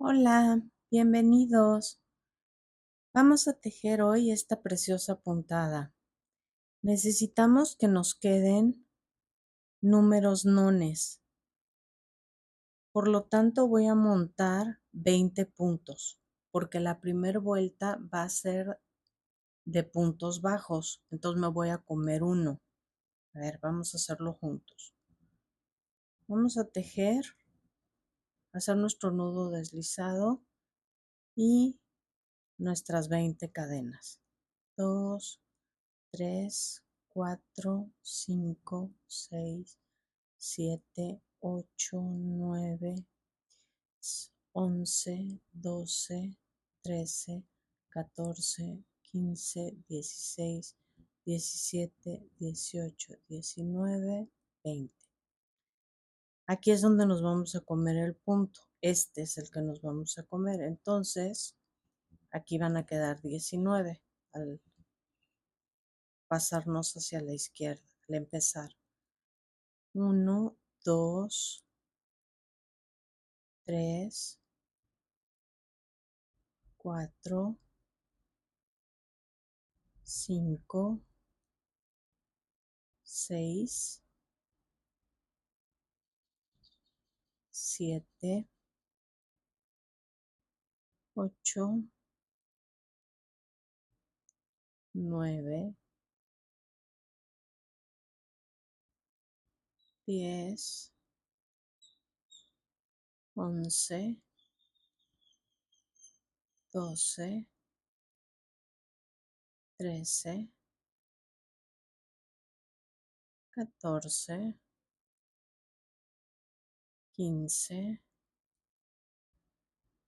Hola, bienvenidos. Vamos a tejer hoy esta preciosa puntada. Necesitamos que nos queden números nones. Por lo tanto, voy a montar 20 puntos, porque la primera vuelta va a ser de puntos bajos. Entonces me voy a comer uno. A ver, vamos a hacerlo juntos. Vamos a tejer, hacer nuestro nudo deslizado y nuestras 20 cadenas. 2, 3, 4, 5, 6, 7, 8, 9, 11, 12, 13, 14, 15, 16, 17, 18, 19, 20. Aquí es donde nos vamos a comer el punto. Este es el que nos vamos a comer. Entonces, aquí van a quedar 19 al pasarnos hacia la izquierda, al empezar. 1, 2, 3, 4, 5, 6, 7, 8, 9, 10, 11, 12, 13, 14, 15,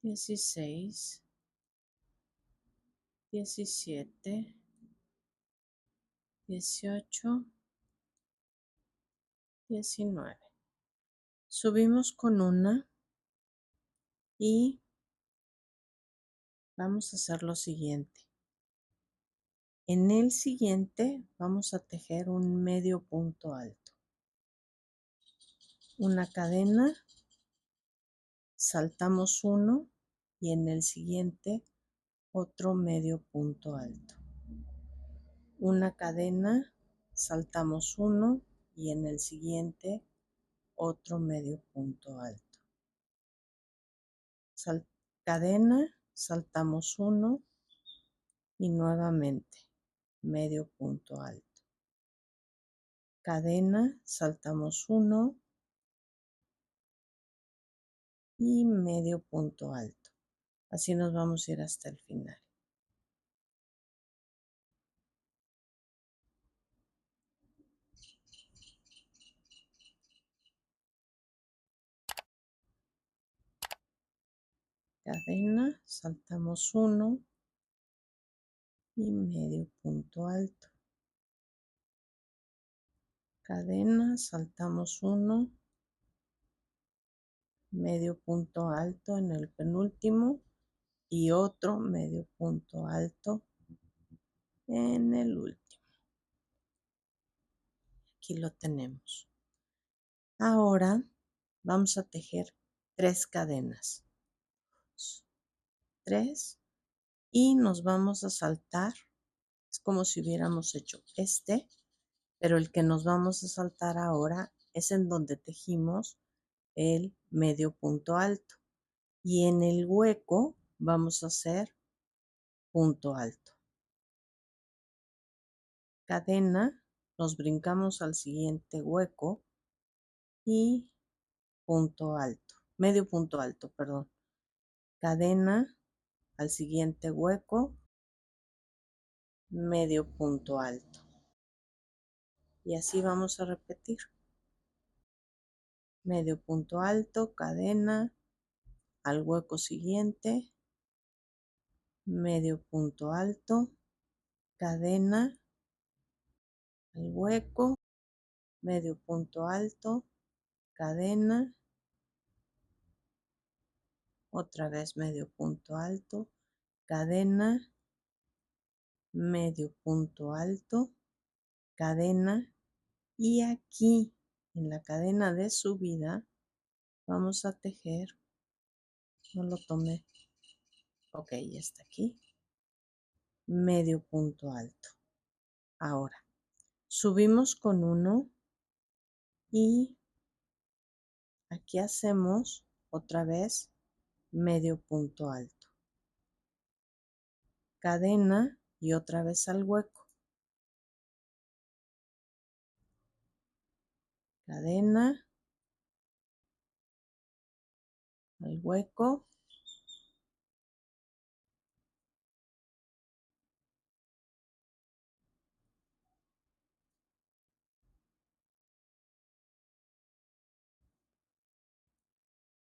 16, 17, 18, 19. Subimos con una y vamos a hacer lo siguiente. En el siguiente vamos a tejer un medio punto alto. Una cadena, saltamos uno y en el siguiente otro medio punto alto. Una cadena, saltamos uno y en el siguiente otro medio punto alto. Cadena, saltamos uno y nuevamente medio punto alto. Cadena, saltamos uno y medio punto alto. Así nos vamos a ir hasta el final. Cadena, saltamos uno y medio punto alto. Cadena, saltamos uno, medio punto alto en el penúltimo y otro medio punto alto en el último. Aquí lo tenemos. Ahora vamos a tejer 3 cadenas. 3 y nos vamos a saltar. Es como si hubiéramos hecho este, pero el que nos vamos a saltar ahora es en donde tejimos el medio punto alto. Y en el hueco vamos a hacer punto alto. Cadena, nos brincamos al siguiente hueco y punto alto, medio punto alto, perdón. Cadena al siguiente hueco, medio punto alto. Y así vamos a repetir. Medio punto alto, cadena, al hueco siguiente, medio punto alto, cadena, al hueco, medio punto alto, cadena, otra vez medio punto alto, cadena, medio punto alto, cadena, y aquí en la cadena de subida vamos a tejer no lo tomé. Ok, ya está aquí. Medio punto alto. Ahora, subimos con 1 y aquí hacemos otra vez medio punto alto. Cadena y otra vez al hueco. Cadena, al hueco.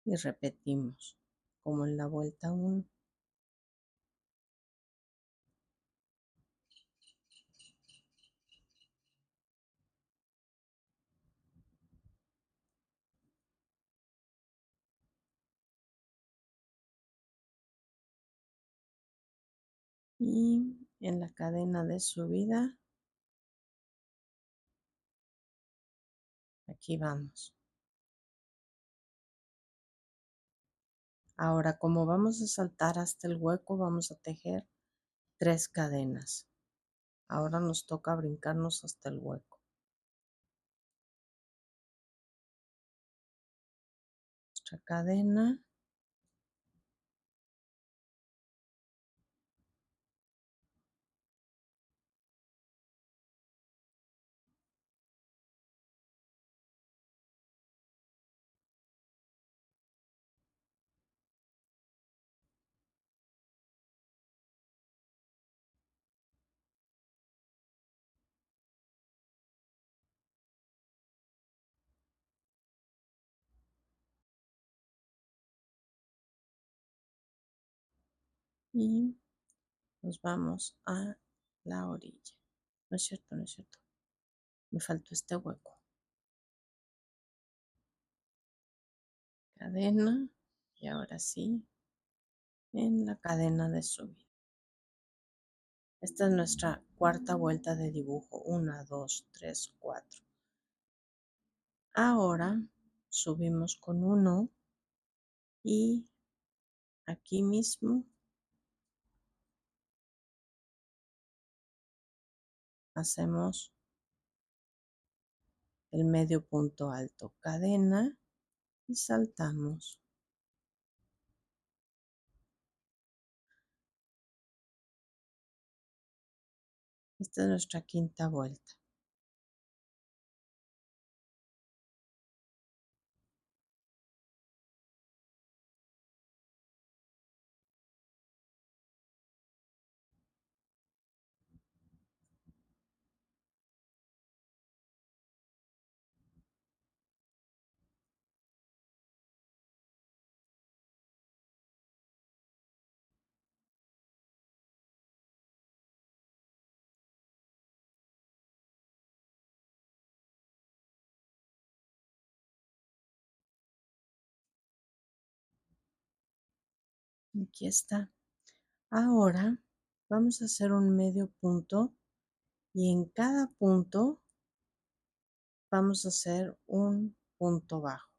Y repetimos como en la vuelta 1. Y en la cadena de subida, aquí vamos. Ahora, como vamos a saltar hasta el hueco, vamos a tejer 3 cadenas. Ahora nos toca brincarnos hasta el hueco. Nuestra cadena. Y nos vamos a la orilla. No es cierto, no es cierto. Me faltó este hueco. Cadena. Y ahora sí, en la cadena de subida. Esta es nuestra cuarta vuelta de dibujo. 1, 2, 3, 4. Ahora subimos con 1 y aquí mismo hacemos el medio punto alto, cadena y saltamos. Esta es nuestra quinta vuelta. Aquí está. Ahora vamos a hacer un medio punto y en cada punto vamos a hacer un punto bajo.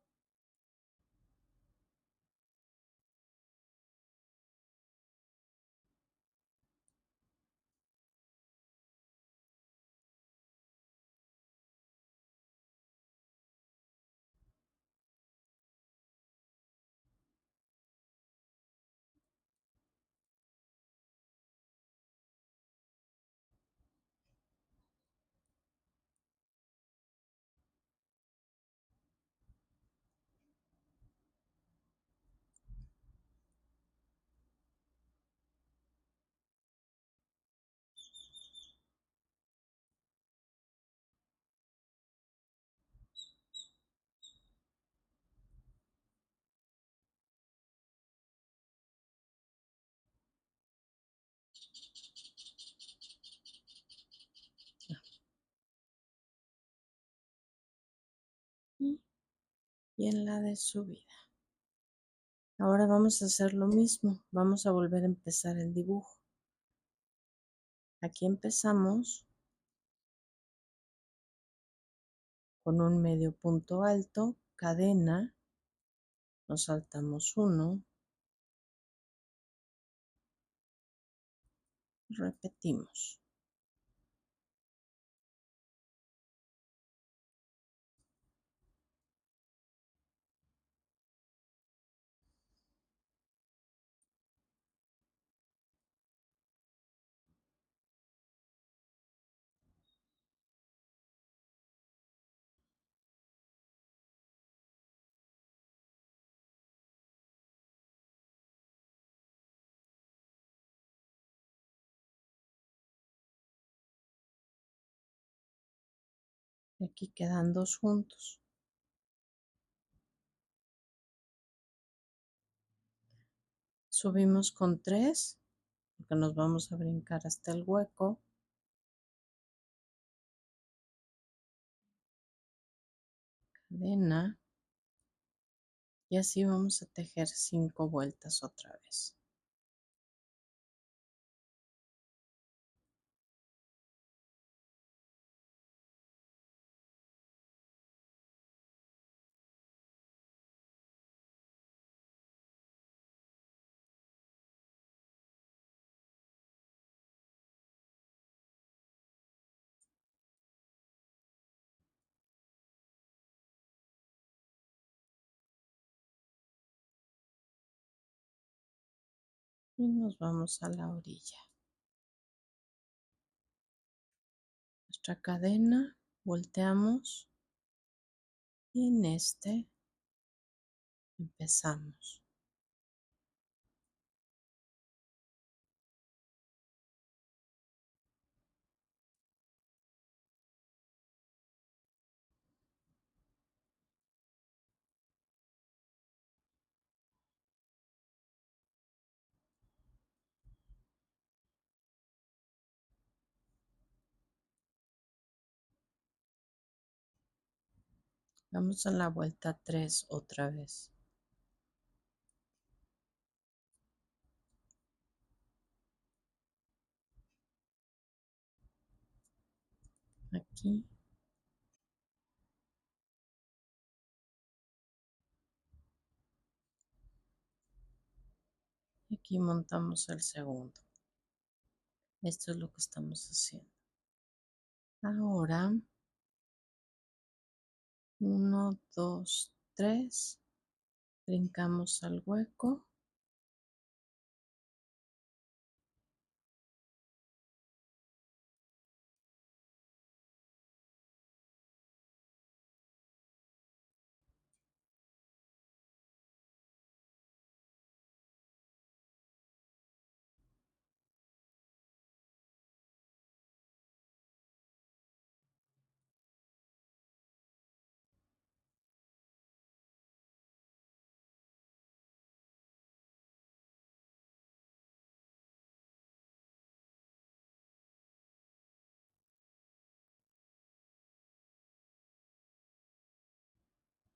Y en la de subida. Ahora vamos a hacer lo mismo. Vamos a volver a empezar el dibujo. Aquí empezamos con un medio punto alto, cadena, nos saltamos 1, Repetimos. Aquí quedan dos juntos. Subimos con 3 porque nos vamos a brincar hasta el hueco. Cadena. Y así vamos a tejer 5 vueltas otra vez. Y nos vamos a la orilla. Nuestra cadena, volteamos y en este empezamos. Vamos a la vuelta 3 otra vez. Aquí. Y aquí montamos el segundo. Esto es lo que estamos haciendo. Ahora, 1, 2, 3. Brincamos al hueco.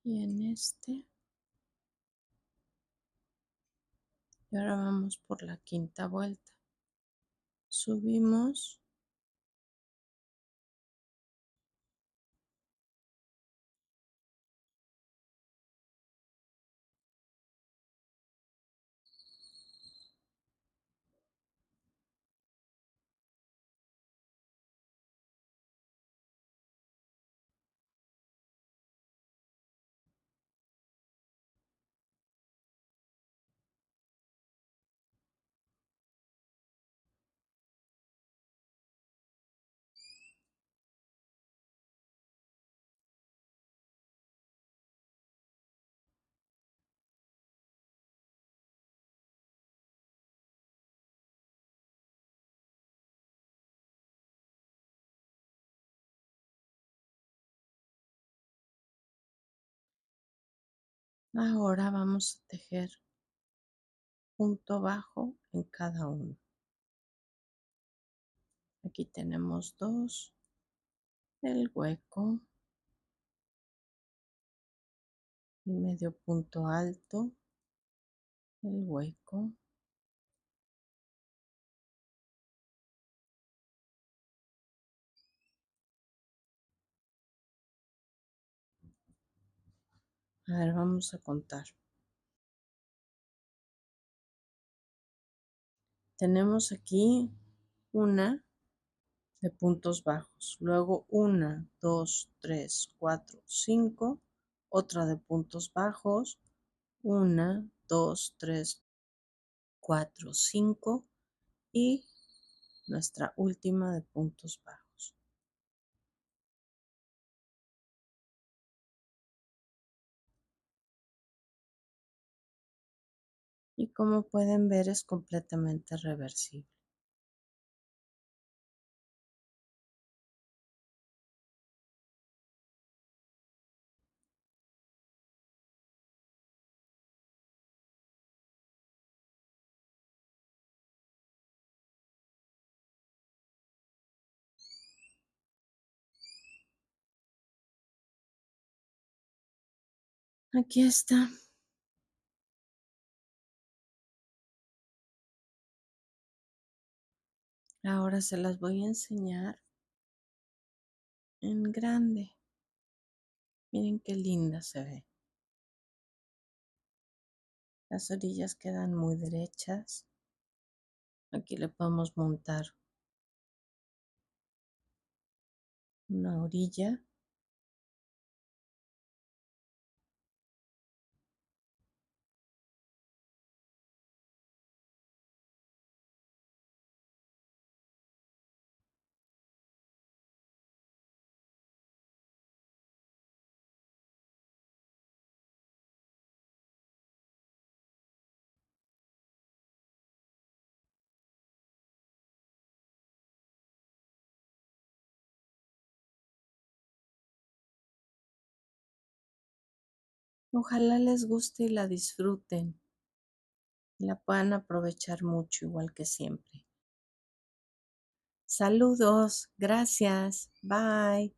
Y en este. Y ahora vamos por la quinta vuelta. Subimos. Ahora vamos a tejer punto bajo en cada uno. Aquí tenemos 2, el hueco, el medio punto alto, el hueco, a ver, vamos a contar. Tenemos aquí una de puntos bajos, luego una, dos, tres, cuatro, cinco, otra de puntos bajos, una, dos, tres, cuatro, cinco y nuestra última de puntos bajos. Y como pueden ver es completamente reversible. Aquí está. Ahora se las voy a enseñar en grande. Miren qué linda se ve. Las orillas quedan muy derechas. Aquí le podemos montar una orilla. Ojalá les guste y la disfruten y la puedan aprovechar mucho igual que siempre. Saludos, gracias, bye.